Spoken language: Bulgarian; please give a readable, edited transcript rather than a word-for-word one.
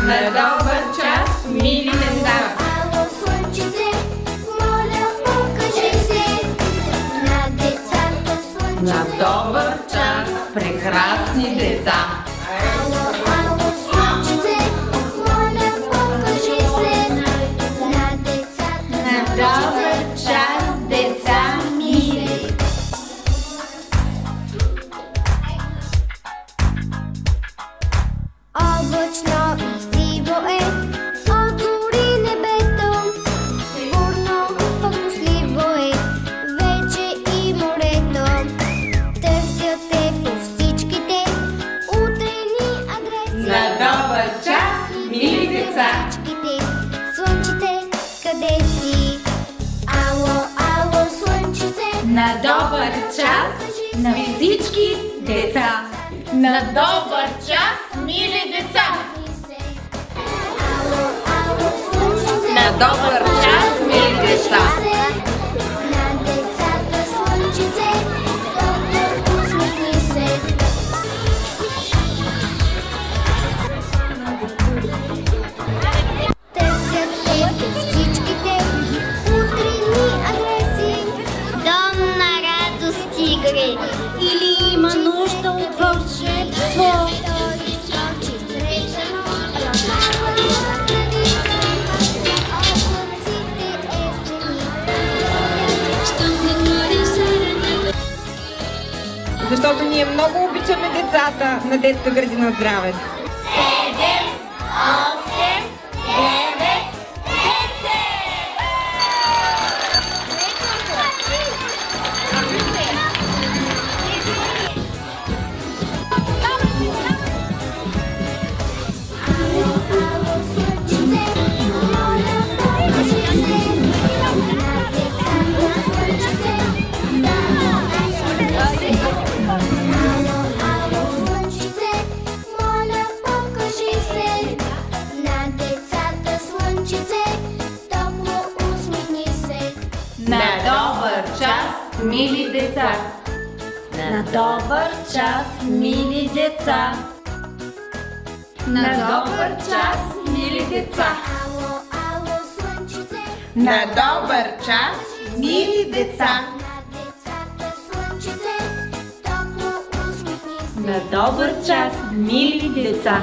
На добър час, мили деца! Ало, слънчице, моля, покажи се на децата слънчице. На добър час, прекрасни деца! Ало, слънчице, моля, покажи се на децата На добър час, деца мили! Облачно и сиво е, отвори небето, бурно, пъкосливо е, вече и морето. Търся те по всичките утрени адреси. На добър час, мили деца! Всичките слънчице, къде си? Ало, ало, слънчице, На добър час на всички деца! На добър час, мили деца! ало, ало, слънчице, На добър час, мили деца! на децата слънчице, топло усмихни се. Търсят те по всичките утрени адреси. Дом на радост игри. Или има нужда от вълшебство. Защото ние много обичаме децата на детска градина Здравец. 7, 8, 9, На добър час, мили деца! На добър час, мили деца! На добър час, мили деца! На добър час, мили деца! На добър час, мили деца!